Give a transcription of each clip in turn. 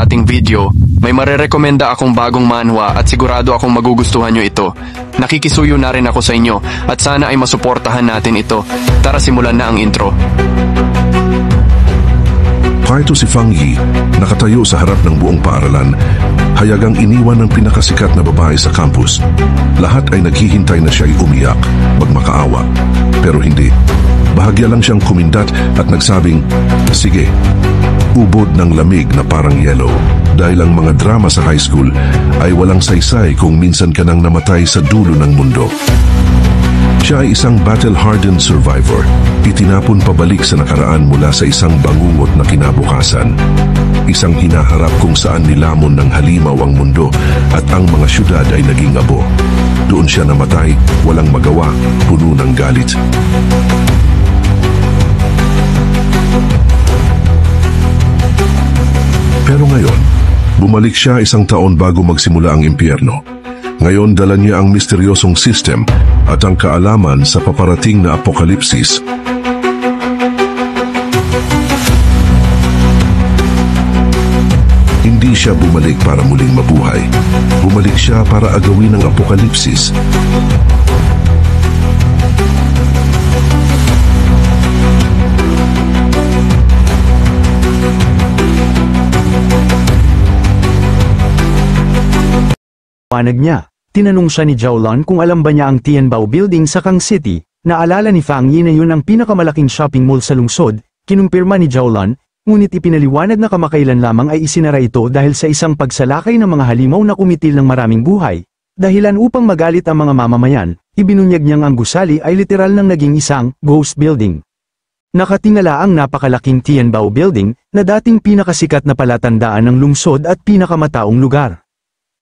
ating video, may marerekomenda akong bagong manhwa at sigurado akong magugustuhan nyo ito. Nakikisuyo na rin ako sa inyo at sana ay masuportahan natin ito. Tara simulan na ang intro. Kahit si Fang Yi, nakatayo sa harap ng buong paaralan, hayagang iniwan ng pinakasikat na babae sa campus. Lahat ay naghihintay na siya'y umiyak, magmakaawa. Pero hindi. Bahagya lang siyang kumindat at nagsabing, "Sige." Ubod ng lamig na parang yellow. Dahil ang mga drama sa high school ay walang saysay kung minsan ka nang namatay sa dulo ng mundo. Siya ay isang battle-hardened survivor. Itinapon pabalik sa nakaraan mula sa isang bangungot na kinabukasan. Isang hinaharap kung saan nilamon ng halimaw ang mundo at ang mga syudad ay naging abo. Doon siya namatay, walang magawa, puno ng galit. Pero ngayon, bumalik siya isang taon bago magsimula ang impyerno. Ngayon dala niya ang misteryosong system at ang kaalaman sa paparating na apokalipsis. Hindi siya bumalik para muling mabuhay. Bumalik siya para agawin ang apokalipsis. Panag niya, tinanong siya ni Jiaolan kung alam ba niya ang Tianbao Building sa Kang City. Naalala ni Fang Yi na yun ang pinakamalaking shopping mall sa lungsod. Kinumpirma ni Jiaolan, ngunit ipinaliwanag na kamakailan lamang ay isinara ito dahil sa isang pagsalakay ng mga halimaw na kumitil ng maraming buhay. Dahilan upang magalit ang mga mamamayan, ibinunyag niyang ang gusali ay literal nang naging isang ghost building. Nakatingala ang napakalaking Tianbao Building na dating pinakasikat na palatandaan ng lungsod at pinakamataong lugar.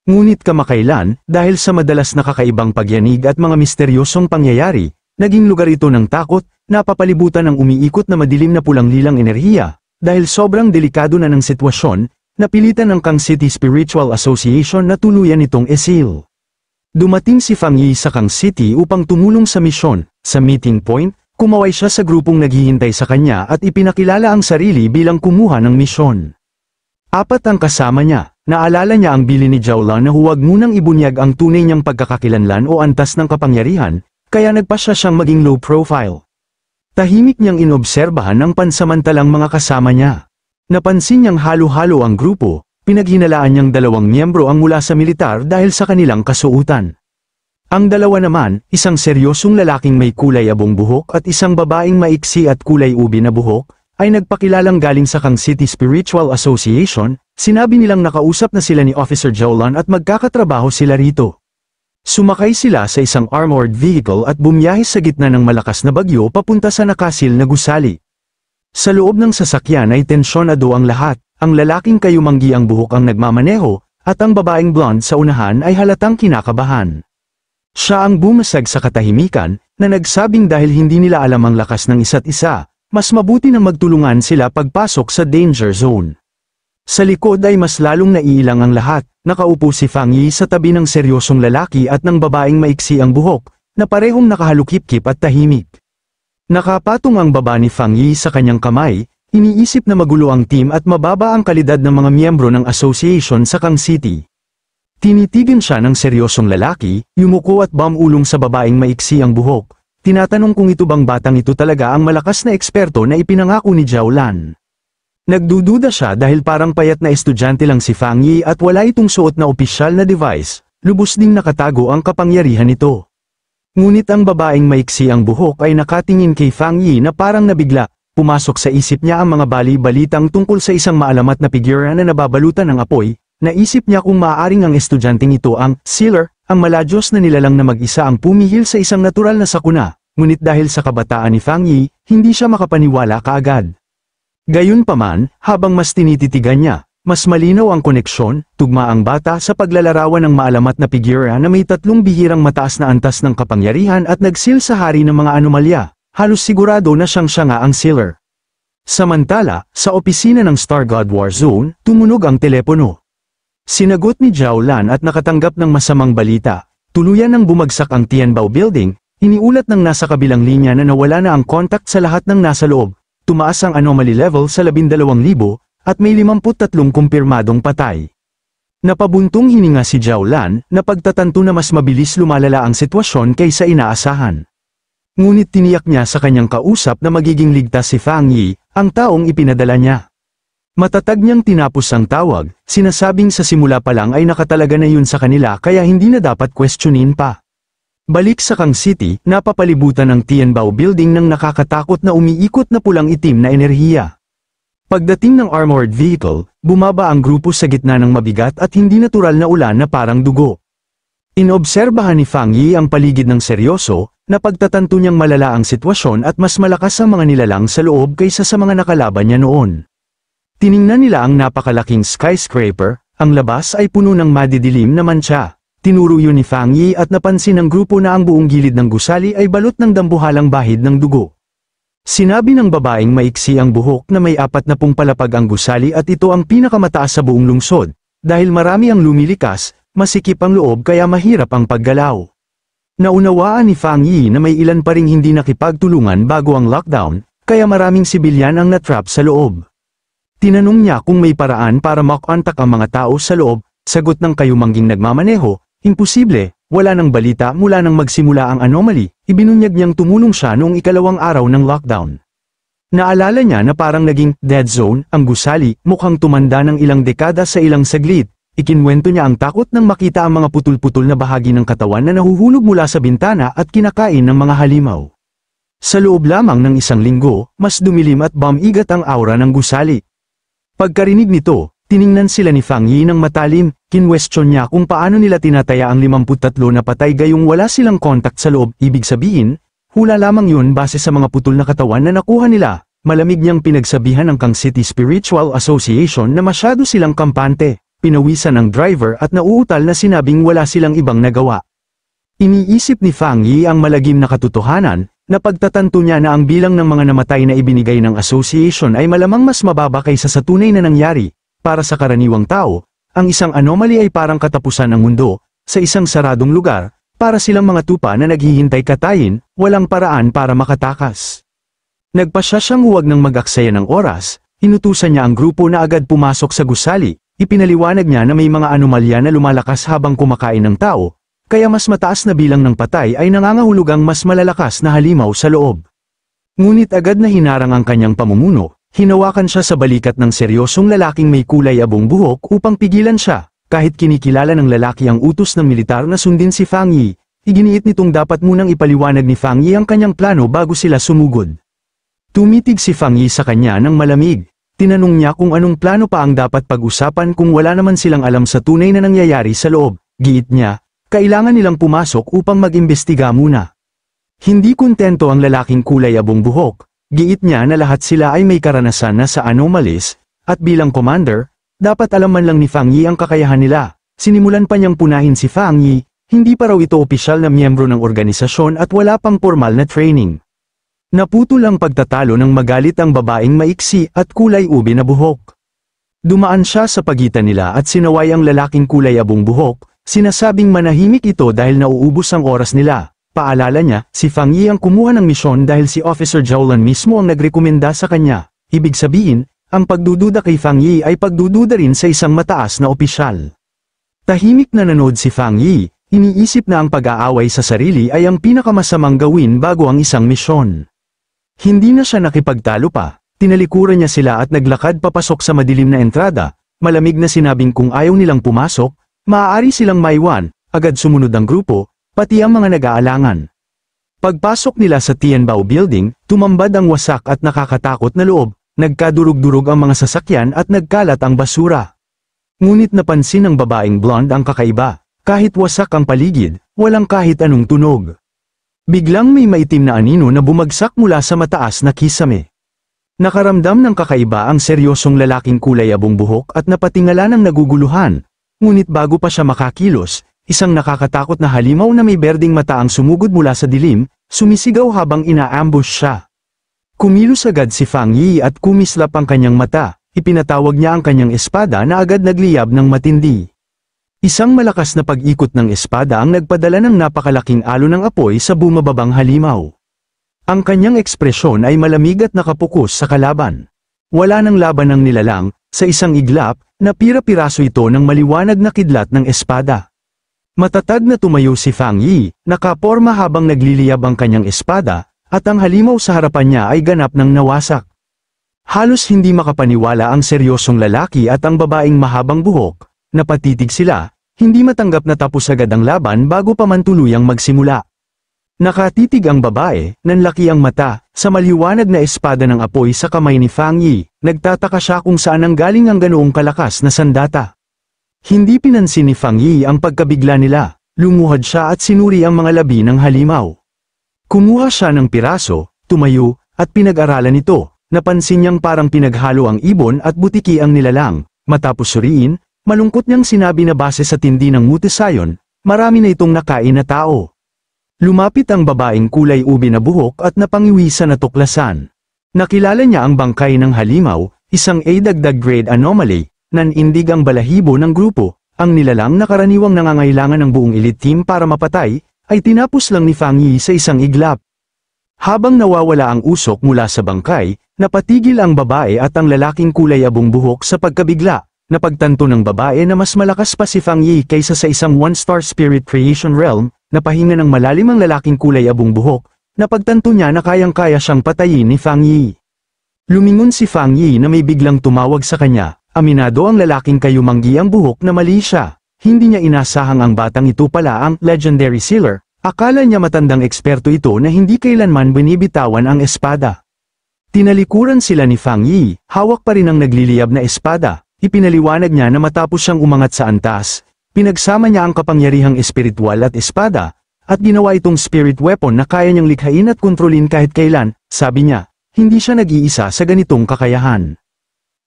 Ngunit kamakailan, dahil sa madalas na kakaibang pagyanig at mga misteryosong pangyayari, naging lugar ito ng takot, napapalibutan ng umiikot na madilim na pulang lilang enerhiya. Dahil sobrang delikado na ng sitwasyon, napilitan ng Kang City Spiritual Association na tuluyan itong isil. Dumating si Fang Yi sa Kang City upang tumulong sa misyon. Sa meeting point, kumaway siya sa grupong naghihintay sa kanya at ipinakilala ang sarili bilang kumuha ng misyon. Apat ang kasama niya. Naalala niya ang bili ni Jiaolan na huwag munang ibunyag ang tunay niyang pagkakakilanlan o antas ng kapangyarihan, kaya nagpasya siyang maging low profile. Tahimik niyang inobserbahan ang pansamantalang mga kasama niya. Napansin niyang halo-halo ang grupo, pinaghinalaan niyang 2 miyembro ang mula sa militar dahil sa kanilang kasuotan. Ang dalawa naman, isang seryosong lalaking may kulay abong buhok at isang babaeng maiksi at kulay ubi na buhok, ay nagpakilalang galing sa Kang City Spiritual Association. Sinabi nilang nakausap na sila ni Officer Jiaolan at magkakatrabaho sila rito. Sumakay sila sa isang armored vehicle at bumiyahe sa gitna ng malakas na bagyo papunta sa nakasil na gusali. Sa loob ng sasakyan ay tensyonado ang lahat, ang lalaking kayumanggi ang buhok ang nagmamaneho, at ang babaeng blonde sa unahan ay halatang kinakabahan. Siya ang bumasag sa katahimikan, na nagsabing dahil hindi nila alam ang lakas ng isa't isa, mas mabuti nang magtulungan sila pagpasok sa danger zone. Sa likod ay mas lalong naiilang ang lahat. Nakaupo si Fang Yi sa tabi ng seryosong lalaki at ng babaeng maiksi ang buhok, na parehong nakahalukip-kip at tahimik. Nakapatong ang baba ni Fang Yi sa kanyang kamay, iniisip na magulo ang team at mababa ang kalidad ng mga miyembro ng association sa Kang City. Tinitigan siya ng seryosong lalaki, yumuko at bumulong sa babaeng maiksi ang buhok. Tinatanong kung ito bang batang ito talaga ang malakas na eksperto na ipinangako ni Jiaolan. Nagdududa siya dahil parang payat na estudyante lang si Fang Yi at wala itong suot na opisyal na device, lubos ding nakatago ang kapangyarihan nito. Ngunit ang babaeng maiksi ang buhok ay nakatingin kay Fang Yi na parang nabigla, pumasok sa isip niya ang mga bali-balitang tungkol sa isang maalamat na figura na nababalutan ng apoy, naisip niya kung maaaring ang estudyanteng ito ang Sealer, ang maladyos na nilalang na mag-isa ang pumihil sa isang natural na sakuna, ngunit dahil sa kabataan ni Fang Yi, hindi siya makapaniwala kaagad. Gayunpaman, habang mas tinititigan niya, mas malinaw ang koneksyon, tugma ang bata sa paglalarawan ng maalamat na figura na may 3 bihirang mataas na antas ng kapangyarihan at nagsil sa hari ng mga anomalya, halos sigurado na siya nga ang Sealer. Samantala, sa opisina ng Star God War Zone, tumunog ang telepono. Sinagot ni Jiaolan at nakatanggap ng masamang balita. Tuluyan nang bumagsak ang Tianbao Building, iniulat ng nasa kabilang linya na nawala na ang contact sa lahat ng nasa loob. Tumaas ang anomaly level sa 12,000, at may 53 kumpirmadong patay. Napabuntong hininga si Zhao Lan na pagtatanto na mas mabilis lumalala ang sitwasyon kaysa inaasahan. Ngunit tiniyak niya sa kanyang kausap na magiging ligtas si Fang Yi, ang taong ipinadala niya. Matatag niyang tinapos ang tawag, sinasabing sa simula pa lang ay nakatalaga na yun sa kanila kaya hindi na dapat questionin pa. Balik sa Kang City, napapalibutan ng Tianbao Building ng nakakatakot na umiikot na pulang itim na enerhiya. Pagdating ng armored vehicle, bumaba ang grupo sa gitna ng mabigat at hindi natural na ulan na parang dugo. Inobserbahan ni Fang Yi ang paligid ng seryoso, na pagtatanto niyang malala ang sitwasyon at mas malakas ang mga nilalang sa loob kaysa sa mga nakalaban niya noon. Tiningnan nila ang napakalaking skyscraper, ang labas ay puno ng madidilim na mantsa. Tinuro yun ni Fang Yi at napansin ng grupo na ang buong gilid ng gusali ay balot ng dambuhalang bahid ng dugo. Sinabi ng babaeng maiksi ang buhok na may 40 palapag ang gusali at ito ang pinakamataas sa buong lungsod. Dahil marami ang lumilikas, masikip ang loob kaya mahirap ang paggalaw. Naunawaan ni Fang Yi na may ilan pa ring hindi nakipagtulungan bago ang lockdown, kaya maraming sibilyan ang natrap sa loob. Tinanong niya kung may paraan para makontak ang mga tao sa loob, sagot ng kayumangging nagmamaneho, imposible. Wala nang balita mula nang magsimula ang anomaly, ibinunyag niyang tumulong siya noong ikalawang araw ng lockdown. Naalala niya na parang naging dead zone ang gusali, mukhang tumanda ng ilang dekada sa ilang saglit. Ikinwento niya ang takot nang makita ang mga putol-putol na bahagi ng katawan na nahuhulog mula sa bintana at kinakain ng mga halimaw. Sa loob lamang ng isang linggo, mas dumilim at bumigat ang aura ng gusali. Pagkarinig nito, tiningnan sila ni Fang Yi ng matalim, kinwestiyon niya kung paano nila tinataya ang 53 na patay gayong wala silang kontak sa loob, ibig sabihin, hula lamang yun base sa mga putol na katawan na nakuha nila. Malamig niyang pinagsabihan ng Kang City Spiritual Association na masyado silang kampante, pinawisan ng driver at nauutal na sinabing wala silang ibang nagawa. Iniisip ni Fang Yi ang malagim na katotohanan, na pagtatanto niya na ang bilang ng mga namatay na ibinigay ng association ay malamang mas mababa kaysa sa tunay na nangyari. Para sa karaniwang tao, ang isang anomaly ay parang katapusan ng mundo, sa isang saradong lugar, para silang mga tupa na naghihintay katayin, walang paraan para makatakas. Nagpasya siyang huwag nang mag-aksaya ng oras, inutusan niya ang grupo na agad pumasok sa gusali, ipinaliwanag niya na may mga anomalya na lumalakas habang kumakain ng tao, kaya mas mataas na bilang ng patay ay nangangahulugang mas malalakas na halimaw sa loob. Ngunit agad na hinarang ang kanyang pamumuno. Hinawakan siya sa balikat ng seryosong lalaking may kulay abong buhok upang pigilan siya, kahit kinikilala ng lalaki ang utos ng militar na sundin si Fang Yi, iginiit nitong dapat munang ipaliwanag ni Fang Yi ang kanyang plano bago sila sumugod. Tumitig si Fang Yi sa kanya ng malamig, tinanong niya kung anong plano pa ang dapat pag-usapan kung wala naman silang alam sa tunay na nangyayari sa loob, giit niya, kailangan nilang pumasok upang mag-imbestiga muna. Hindi kontento ang lalaking kulay abong buhok. Giit niya na lahat sila ay may karanasan na sa anomalies, at bilang commander, dapat alam man lang ni Fang Yi ang kakayahan nila. Sinimulan pa niyang punahin si Fang Yi, hindi pa raw ito opisyal na miyembro ng organisasyon at wala pang formal na training. Naputol ang pagtatalo ng magalit ang babaeng maiksi at kulay ube na buhok. Dumaan siya sa pagitan nila at sinaway ang lalaking kulay abong buhok, sinasabing manahimik ito dahil nauubos ang oras nila. Paalala niya, si Fang Yi ang kumuha ng misyon dahil si Officer Zhao Lan mismo ang nagrekomenda sa kanya. Ibig sabihin, ang pagdududa kay Fang Yi ay pagdududa rin sa isang mataas na opisyal. Tahimik na nanood si Fang Yi, iniisip na ang pag-aaway sa sarili ay ang pinakamasamang gawin bago ang isang misyon. Hindi na siya nakipagtalo pa, tinalikuran niya sila at naglakad papasok sa madilim na entrada, malamig na sinabing kung ayaw nilang pumasok, maaari silang maiwan, agad sumunod ang grupo, pati ang mga nag-aalangan. Pagpasok nila sa Tianbao Building, tumambad ang wasak at nakakatakot na loob, nagkadurog-durog ang mga sasakyan at nagkalat ang basura. Ngunit napansin ng babaeng blonde ang kakaiba, kahit wasak ang paligid, walang kahit anong tunog. Biglang may maitim na anino na bumagsak mula sa mataas na kisame. Nakaramdam ng kakaiba ang seryosong lalaking kulay abong buhok at napatingala ng naguguluhan, ngunit bago pa siya makakilos, isang nakakatakot na halimaw na may berdeng mata ang sumugod mula sa dilim, sumisigaw habang ina-ambush siya. Kumilos agad si Fang Yi at kumislap ang kanyang mata, ipinatawag niya ang kanyang espada na agad nagliyab ng matindi. Isang malakas na pag-ikot ng espada ang nagpadala ng napakalaking alon ng apoy sa bumababang halimaw. Ang kanyang ekspresyon ay malamig at nakapukus sa kalaban. Wala nang laban ng nilalang, sa isang iglap, napira-piraso ito ng maliwanag na kidlat ng espada. Matatag na tumayo si Fang Yi, nakaporma habang nagliliyab ang kanyang espada, at ang halimaw sa harapan niya ay ganap ng nawasak. Halos hindi makapaniwala ang seryosong lalaki at ang babaeng mahabang buhok, napatitig sila, hindi matanggap na tapos agad ang laban bago pa man tuluyang magsimula. Nakatitig ang babae, nanlaki ang mata, sa maliwanag na espada ng apoy sa kamay ni Fang Yi, nagtataka siya kung saan nanggaling ang ganoong kalakas na sandata. Hindi pinansin ni Fang Yi ang pagkabigla nila, lumuhad siya at sinuri ang mga labi ng halimaw. Kumuha siya ng piraso, tumayo, at pinag-aralan ito, napansin niyang parang pinaghalo ang ibon at butiki ang nilalang, matapos suriin, malungkot niyang sinabi na base sa tindi ng mutisayon, marami na itong nakain na tao. Lumapit ang babaeng kulay ube na buhok at napangiwisan na tuklasan. Nakilala niya ang bangkay ng halimaw, isang A-dagdag grade anomaly, nanindig ang balahibo ng grupo, ang nilalang na karaniwang nangangailangan ng buong elite team para mapatay, ay tinapos lang ni Fang Yi sa isang iglap. Habang nawawala ang usok mula sa bangkay, napatigil ang babae at ang lalaking kulay abong buhok sa pagkabigla, napagtanto ng babae na mas malakas pa si Fang Yi kaysa sa isang one-star spirit creation realm, napahinga ng malalim ang lalaking kulay abong buhok, napagtanto niya na kayang-kaya siyang patayin ni Fang Yi. Lumingon si Fang Yi na may biglang tumawag sa kanya, aminado ang lalaking kayumanggi ang buhok na mali siya, hindi niya inasahang ang batang ito pala ang legendary sealer, akala niya matandang eksperto ito na hindi kailanman binibitawan ang espada. Tinalikuran sila ni Fang Yi, hawak pa rin ang nagliliyab na espada, ipinaliwanag niya na matapos siyang umangat sa antas, pinagsama niya ang kapangyarihang espiritual at espada, at ginawa itong spirit weapon na kaya niyang likhain at kontrolin kahit kailan, sabi niya, hindi siya nag-iisa sa ganitong kakayahan.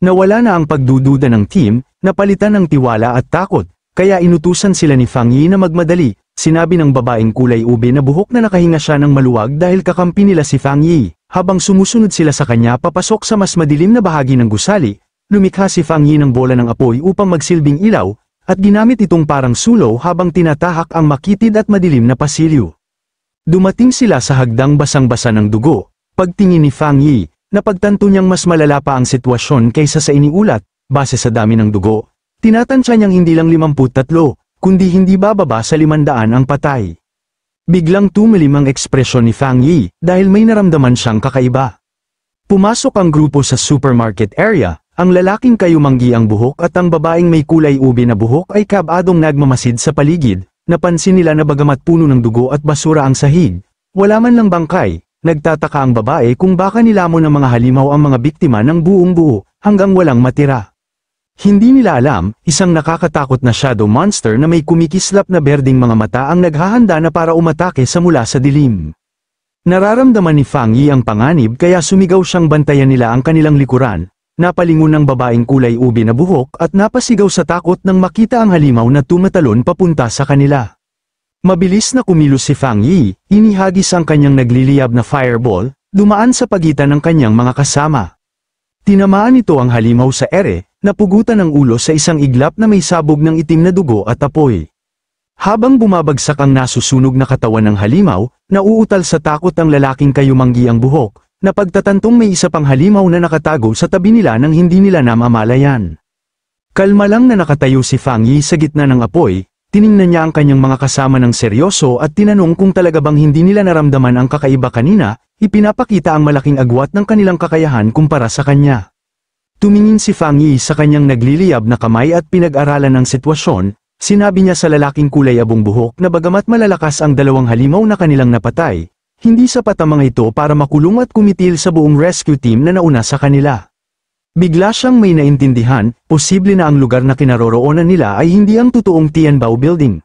Nawala na ang pagdududa ng team, napalitan ng tiwala at takot, kaya inutusan sila ni Fang Yi na magmadali, sinabi ng babaeng kulay ube na buhok na nakahinga siya ng maluwag dahil kakampi nila si Fang Yi, habang sumusunod sila sa kanya papasok sa mas madilim na bahagi ng gusali, lumikha si Fang Yi ng bola ng apoy upang magsilbing ilaw, at ginamit itong parang sulo habang tinatahak ang makitid at madilim na pasilyo. Dumating sila sa hagdang basang-basa ng dugo, pagtingin ni Fang Yi, napagtanto niyang mas malala pa ang sitwasyon kaysa sa iniulat, base sa dami ng dugo, tinatansya niyang hindi lang 53, kundi hindi bababa sa 500 ang patay. Biglang tumilim ang ekspresyon ni Fang Yi, dahil may naramdaman siyang kakaiba. Pumasok ang grupo sa supermarket area, ang lalaking kayumanggi ang buhok at ang babaeng may kulay ube na buhok ay kabadong nagmamasid sa paligid, napansin nila na bagamat puno ng dugo at basura ang sahig, wala man lang bangkay, nagtataka ang babae kung baka nilamon ng mga halimaw ang mga biktima ng buong buo, hanggang walang matira. Hindi nila alam, isang nakakatakot na shadow monster na may kumikislap na berdeng mga mata ang naghahanda na para umatake sa mula sa dilim. Nararamdaman ni Fang Yi ang panganib kaya sumigaw siyang bantayan nila ang kanilang likuran. Napalingon ng babaeng kulay ube na buhok at napasigaw sa takot nang makita ang halimaw na tumatalon papunta sa kanila. Mabilis na kumilos si Fang Yi, inihagis ang kanyang nagliliyab na fireball, dumaan sa pagitan ng kanyang mga kasama. Tinamaan ito ang halimaw sa ere, napugutan ang ulo sa isang iglap na may sabog ng itim na dugo at apoy. Habang bumabagsak ang nasusunog na katawan ng halimaw, nauutal sa takot ang lalaking kayumanggi ang buhok, na pagtatantong may isa pang halimaw na nakatago sa tabi nila nang hindi nila namamalayan. Kalma lang na nakatayo si Fang Yi sa gitna ng apoy, tiningnan niya ang kanyang mga kasama ng seryoso at tinanong kung talaga bang hindi nila naramdaman ang kakaiba kanina, ipinapakita ang malaking agwat ng kanilang kakayahan kumpara sa kanya. Tumingin si Fang Yi sa kanyang nagliliyab na kamay at pinag-aralan ang sitwasyon, sinabi niya sa lalaking kulay abong buhok na bagamat malalakas ang dalawang halimaw na kanilang napatay, hindi sapat ang mga ito para makulong at kumitil sa buong rescue team na nauna sa kanila. Bigla siyang may naintindihan, posible na ang lugar na kinaroroonan nila ay hindi ang totoong Tianbao Building.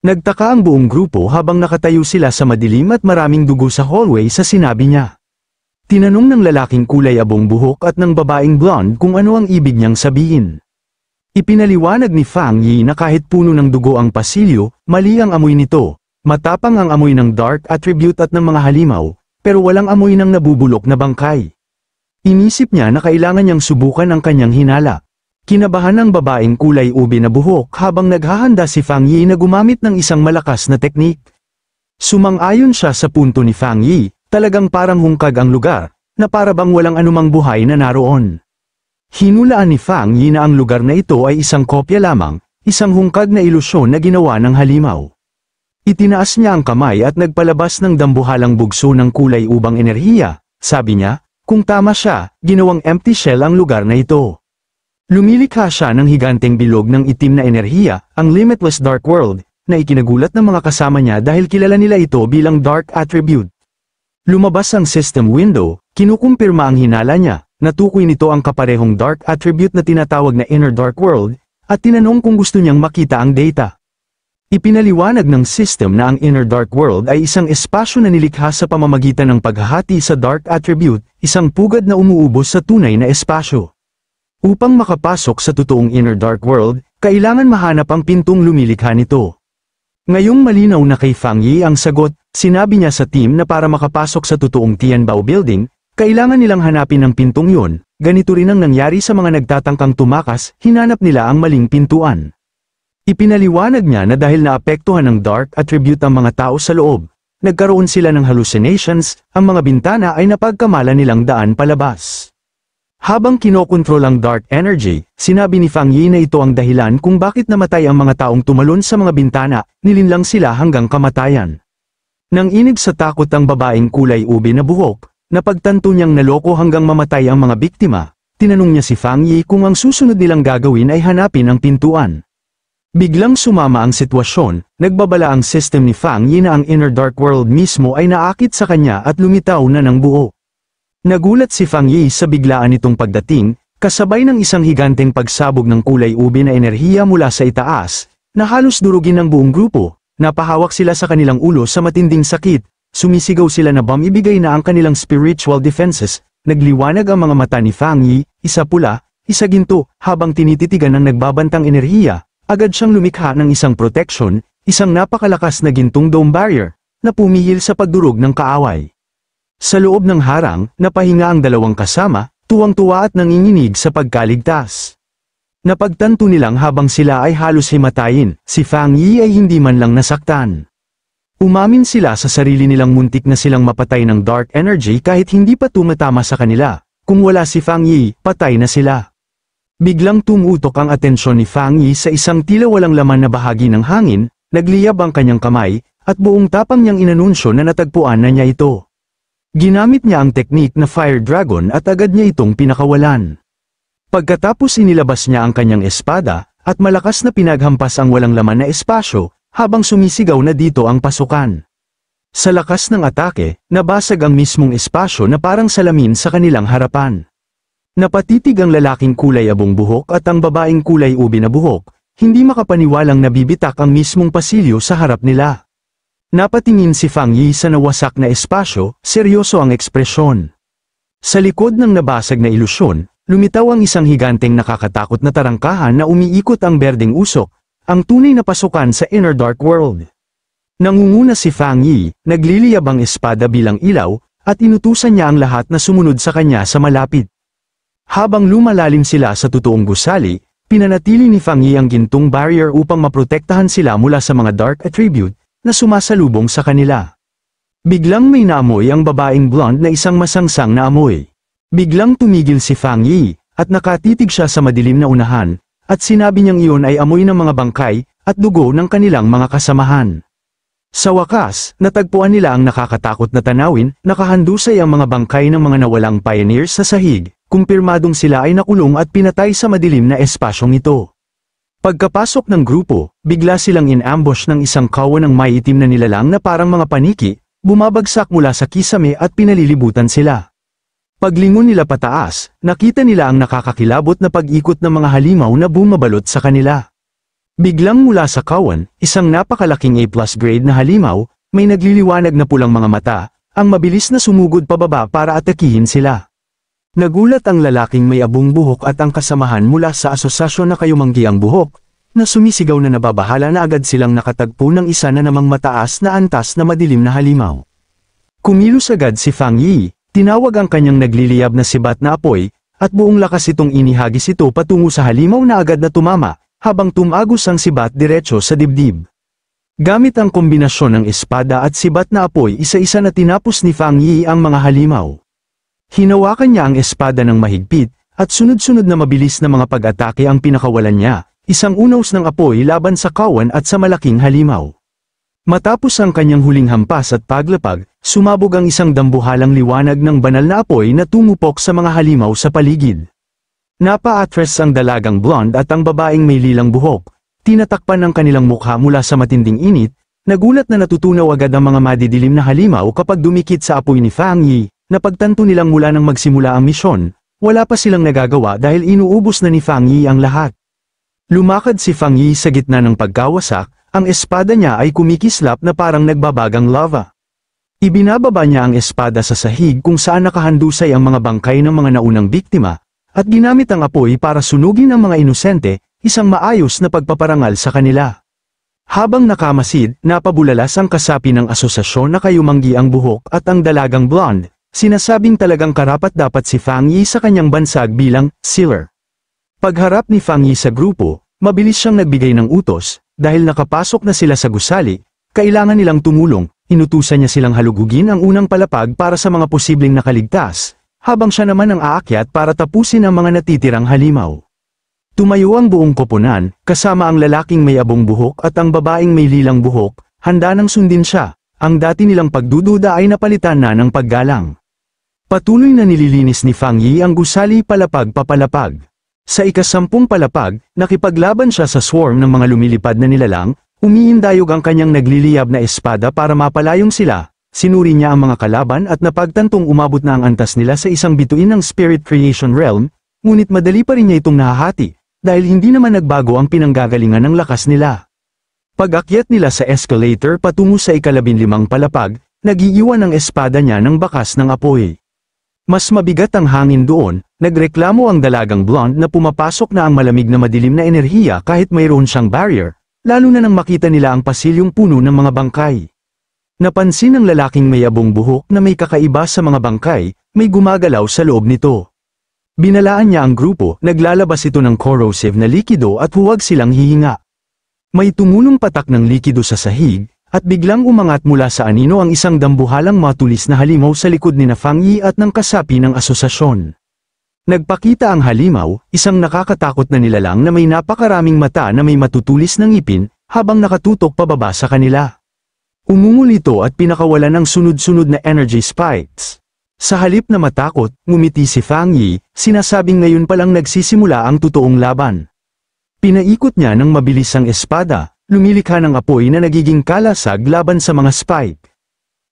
Nagtaka ang buong grupo habang nakatayo sila sa madilim at maraming dugo sa hallway sa sinabi niya. Tinanong ng lalaking kulay abong buhok at ng babaeng blonde kung ano ang ibig niyang sabihin. Ipinaliwanag ni Fang Yi na kahit puno ng dugo ang pasilyo, mali ang amoy nito. Matapang ang amoy ng dark attribute at ng mga halimaw, pero walang amoy ng nabubulok na bangkay. Inisip niya na kailangan niyang subukan ang kanyang hinala. Kinabahan ng babaeng kulay ube na buhok habang naghahanda si Fang Yi na gumamit ng isang malakas na teknik. Sumang-ayon siya sa punto ni Fang Yi, talagang parang hungkag ang lugar, na para bang walang anumang buhay na naroon. Hinulaan ni Fang Yi na ang lugar na ito ay isang kopya lamang, isang hungkag na ilusyon na ginawa ng halimaw. Itinaas niya ang kamay at nagpalabas ng dambuhalang bugso ng kulay ubang enerhiya. Sabi niya, kung tama siya, ginawang empty shell ang lugar na ito. Lumilikha siya ng higanteng bilog ng itim na enerhiya, ang Limitless Dark World, na ikinagulat ng mga kasama niya dahil kilala nila ito bilang Dark Attribute. Lumabas ang system window, kinukumpirma ang hinala niya, natukoy nito ang kaparehong Dark Attribute na tinatawag na Inner Dark World, at tinanong kung gusto niyang makita ang data. Ipinaliwanag ng system na ang Inner Dark World ay isang espasyo na nilikha sa pamamagitan ng paghahati sa Dark Attribute, isang pugad na umuubos sa tunay na espasyo. Upang makapasok sa totoong Inner Dark World, kailangan mahanap ang pintong lumilikha nito. Ngayong malinaw na kay Fang Yi ang sagot, sinabi niya sa team na para makapasok sa totoong Tianbao Building, kailangan nilang hanapin ang pintong yun. Ganito rin ang nangyari sa mga nagtatangkang tumakas, hinanap nila ang maling pintuan. Ipinaliwanag niya na dahil naapektuhan ng Dark Attribute ang mga tao sa loob, nagkaroon sila ng hallucinations, ang mga bintana ay napagkamala nilang daan palabas. Habang kinokontrol ang Dark Energy, sinabi ni Fang Yi na ito ang dahilan kung bakit namatay ang mga taong tumalon sa mga bintana, nilinlang sila hanggang kamatayan. Nang inib sa takot ang babaeng kulay ube na buhok, napagtanto niyang naloko hanggang mamatay ang mga biktima, tinanong niya si Fang Yi kung ang susunod nilang gagawin ay hanapin ang pintuan. Biglang sumama ang sitwasyon, nagbabala ang system ni Fang Yi na ang Inner Dark World mismo ay naakit sa kanya at lumitaw na ng buo. Nagulat si Fang Yi sa biglaan nitong pagdating, kasabay ng isang higanteng pagsabog ng kulay ube na enerhiya mula sa itaas, na halos durugin ng buong grupo, napahawak sila sa kanilang ulo sa matinding sakit, sumisigaw sila na ibigay na ang kanilang spiritual defenses, nagliwanag ang mga mata ni Fang Yi, isa pula, isa ginto, habang tinititigan ng nagbabantang enerhiya. Agad siyang lumikha ng isang protection, isang napakalakas na gintong dome barrier, na pumihil sa pagdurog ng kaaway. Sa loob ng harang, napahinga ang dalawang kasama, tuwang-tuwa at nanginginig sa pagkaligtas. Napagtanto nilang habang sila ay halos himatayin, si Fang Yi ay hindi man lang nasaktan. Umamin sila sa sarili nilang muntik na silang mapatay ng dark energy kahit hindi pa tumatama sa kanila. Kung wala si Fang Yi, patay na sila. Biglang tumutok ang atensyon ni Fang Yi sa isang tila walang laman na bahagi ng hangin, nagliyab ang kanyang kamay, at buong tapang niyang inanunsyo na natagpuan na niya ito. Ginamit niya ang teknik na Fire Dragon at agad niya itong pinakawalan. Pagkatapos inilabas niya ang kanyang espada, at malakas na pinaghampas ang walang laman na espasyo, habang sumisigaw na dito ang pasukan. Sa lakas ng atake, nabasag ang mismong espasyo na parang salamin sa kanilang harapan. Napatitig ang lalaking kulay abong buhok at ang babaeng kulay ube na buhok, hindi makapaniwalang nabibitak ang mismong pasilyo sa harap nila. Napatingin si Fang Yi sa nawasak na espasyo, seryoso ang ekspresyon. Sa likod ng nabasag na ilusyon, lumitaw ang isang higanteng nakakatakot na tarangkahan na umiikot ang berdeng usok, ang tunay na pasukan sa Inner Dark World. Nangunguna si Fang Yi, nagliliyab ang espada bilang ilaw, at inutusan niya ang lahat na sumunod sa kanya sa malapit. Habang lumalalim sila sa totoong gusali, pinanatili ni Fang Yi ang gintong barrier upang maprotektahan sila mula sa mga dark attribute na sumasalubong sa kanila. Biglang may naamoy ang babaeng blonde na isang masangsang na amoy. Biglang tumigil si Fang Yi, at nakatitig siya sa madilim na unahan, at sinabi niyang iyon ay amoy ng mga bangkay at dugo ng kanilang mga kasamahan. Sa wakas, natagpuan nila ang nakakatakot na tanawin, nakahandusay ang mga bangkay ng mga nawalang pioneers sa sahig. Kumpirmadong sila ay nakulong at pinatay sa madilim na espasyong ito. Pagkapasok ng grupo, bigla silang in-ambush ng isang kawan ng may itim na nilalang na parang mga paniki, bumabagsak mula sa kisame at pinalilibutan sila. Paglingon nila pataas, nakita nila ang nakakakilabot na pag-ikot ng mga halimaw na bumabalot sa kanila. Biglang mula sa kawan, isang napakalaking A+ grade na halimaw, may nagliliwanag na pulang mga mata, ang mabilis na sumugod pababa para atakihin sila. Nagulat ang lalaking may abong buhok at ang kasamahan mula sa asosasyon na Kayumanggi ang Buhok, na sumisigaw na nababahala na agad silang nakatagpo ng isa na namang mataas na antas na madilim na halimaw. Kumilos agad si Fang Yi, tinawag ang kanyang nagliliyab na sibat na apoy, at buong lakas itong inihagis ito patungo sa halimaw na agad na tumama, habang tumagos ang sibat diretso sa dibdib. Gamit ang kombinasyon ng espada at sibat na apoy, isa-isa na tinapos ni Fang Yi ang mga halimaw. Hinawakan niya ang espada ng mahigpit, at sunod-sunod na mabilis na mga pag-atake ang pinakawalan niya, isang unos ng apoy laban sa kawan at sa malaking halimaw. Matapos ang kanyang huling hampas at paglapag, sumabog ang isang dambuhalang liwanag ng banal na apoy na tumupok sa mga halimaw sa paligid. Napa-atres ang dalagang blonde at ang babaeng may lilang buhok, tinatakpan ng kanilang mukha mula sa matinding init, nagulat na natutunaw agad ang mga madidilim na halimaw kapag dumikit sa apoy ni Fang Yi, napagtanto nilang mula nang magsimula ang misyon, wala pa silang nagagawa dahil inuubos na ni Fang Yi ang lahat. Lumakad si Fang Yi sa gitna ng pagkawasak, ang espada niya ay kumikislap na parang nagbabagang lava. Ibinababa niya ang espada sa sahig kung saan nakahandusay ang mga bangkay ng mga naunang biktima, at ginamit ang apoy para sunugin ang mga inosente, isang maayos na pagpaparangal sa kanila. Habang nakamasid, napabulalas ang kasapi ng asosasyon na kayumanggi ang buhok at ang dalagang blonde, sinasabing talagang karapat-dapat si Fang Yi sa kanyang bansag bilang sealer. Pagharap ni Fang Yi sa grupo, mabilis siyang nagbigay ng utos, dahil nakapasok na sila sa gusali, kailangan nilang tumulong, inutusan niya silang halugugin ang unang palapag para sa mga posibleng nakaligtas, habang siya naman ang aakyat para tapusin ang mga natitirang halimaw. Tumayo ang buong koponan, kasama ang lalaking may abong buhok at ang babaeng may lilang buhok, handa nang sundin siya, ang dati nilang pagdududa ay napalitan na ng paggalang. Patuloy na nililinis ni Fang Yi ang gusali palapag-papalapag. Sa ika-10 palapag, nakipaglaban siya sa swarm ng mga lumilipad na nilalang, umiindayog ang kanyang nagliliyab na espada para mapalayong sila. Sinuri niya ang mga kalaban at napagtantong umabot na ang antas nila sa isang bituin ng Spirit Creation Realm, ngunit madali pa rin niya itong nahahati, dahil hindi naman nagbago ang pinanggagalingan ng lakas nila. Pag-akyat nila sa escalator patungo sa ika-15 palapag, nag-iiwan ang espada niya ng bakas ng apoy. Mas mabigat ang hangin doon, nagreklamo ang dalagang blonde na pumapasok na ang malamig na madilim na enerhiya kahit mayroon siyang barrier, lalo na nang makita nila ang pasilyong puno ng mga bangkay. Napansin ng lalaking may abong buhok na may kakaiba sa mga bangkay, may gumagalaw sa loob nito. Binalaan niya ang grupo, naglalabas ito ng corrosive na likido at huwag silang hihinga. May tumulong patak ng likido sa sahig, at biglang umangat mula sa anino ang isang dambuhalang matulis na halimaw sa likod ni Fang Yi at ng kasapi ng asosasyon. Nagpakita ang halimaw, isang nakakatakot na nilalang na may napakaraming mata na may matutulis na ngipin, habang nakatutok pababa sa kanila. Umungol ito at pinakawalan ng sunod-sunod na energy spikes. Sa halip na matakot, ngumiti si Fang Yi, sinasabing ngayon palang nagsisimula ang totoong laban. Pinaikot niya ng mabilis ang espada, lumilikha ng apoy na nagiging kalasag laban sa mga spike.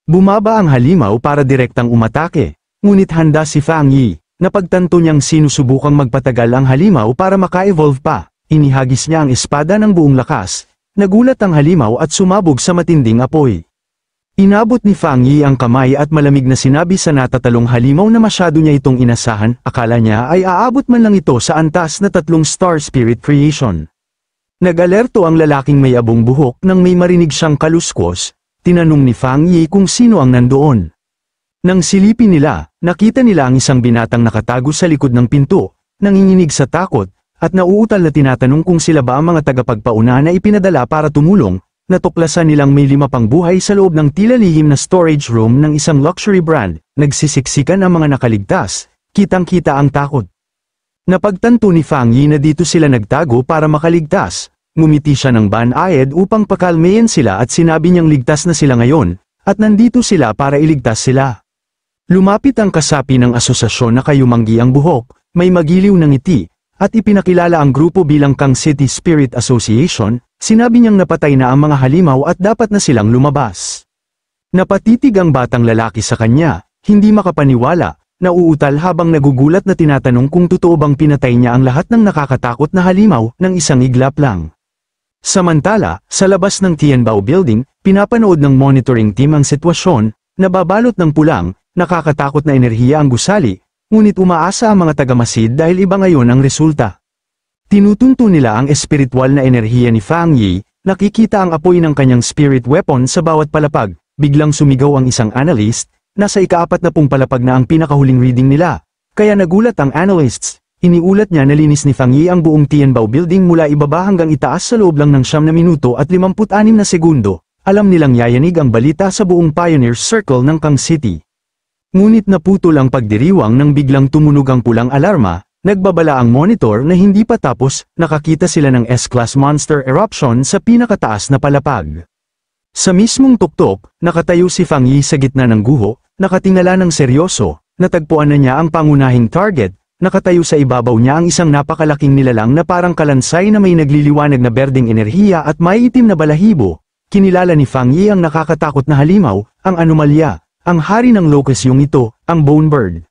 Bumaba ang halimaw para direktang umatake, ngunit handa si Fang Yi, napagtanto niyang sinusubukang magpatagal ang halimaw para maka-evolve pa, inihagis niya ang espada ng buong lakas. Nagulat ang halimaw at sumabog sa matinding apoy. Inabot ni Fang Yi ang kamay at malamig na sinabi sa natatalong halimaw na masyado niya itong inasahan, akala niya ay aabot man lang ito sa antas na 3 star spirit creation. Nag-alerto ang lalaking may abong buhok nang may marinig siyang kaluskos, tinanong ni Fang Yi kung sino ang nandoon. Nang silipin nila, nakita nila ang isang binatang nakatago sa likod ng pinto, nanginginig sa takot, at nauutal na tinatanong kung sila ba ang mga tagapagpauna na ipinadala para tumulong, natuklasan nilang may 5 pang buhay sa loob ng tila lihim na storage room ng isang luxury brand, nagsisiksikan ang mga nakaligtas, kitang-kita ang takot. Napagtanto ni Fang Yi na dito sila nagtago para makaligtas, ngumiti siya ng banayad upang pakalmayan sila at sinabi niyang ligtas na sila ngayon, at nandito sila para iligtas sila. Lumapit ang kasapi ng asosasyon na kayumanggi ang buhok, may magiliw na ngiti, at ipinakilala ang grupo bilang Kang City Spirit Association, sinabi niyang napatay na ang mga halimaw at dapat na silang lumabas. Napatitig ang batang lalaki sa kanya, hindi makapaniwala, nauutal habang nagugulat na tinatanong kung totoo bang pinatay niya ang lahat ng nakakatakot na halimaw ng isang iglap lang. Samantala, sa labas ng Tianbao Building, pinapanood ng monitoring team ang sitwasyon, nababalot ng pulang, nakakatakot na enerhiya ang gusali, ngunit umaasa ang mga tagamasid dahil iba ngayon ang resulta. Tinutunto nila ang espiritual na enerhiya ni Fang Yi, nakikita ang apoy ng kanyang spirit weapon sa bawat palapag, biglang sumigaw ang isang analyst, nasa ika-40 palapag na ang pinakahuling reading nila, kaya nagulat ang analysts, iniulat niya na linis ni Fang Yi ang buong Tianbao Building mula ibaba hanggang itaas sa loob lang ng 9 minuto at 56 na segundo, alam nilang yayanig ang balita sa buong Pioneer Circle ng Kang City. Ngunit naputol ang pagdiriwang nang biglang tumunog ang pulang alarma, Nagbabala ang monitor na hindi pa tapos, nakakita sila ng S-class monster eruption sa pinakataas na palapag. Sa mismong tuktok, nakatayo si Fang Yi sa gitna ng guho, nakatingala ng seryoso, natagpuan na niya ang pangunahing target, nakatayo sa ibabaw niya ang isang napakalaking nilalang na parang kalansay na may nagliliwanag na berdeng enerhiya at may itim na balahibo. Kinilala ni Fang Yi ang nakakatakot na halimaw, ang anomalya, ang hari ng locust yung ito, ang Bone Bird.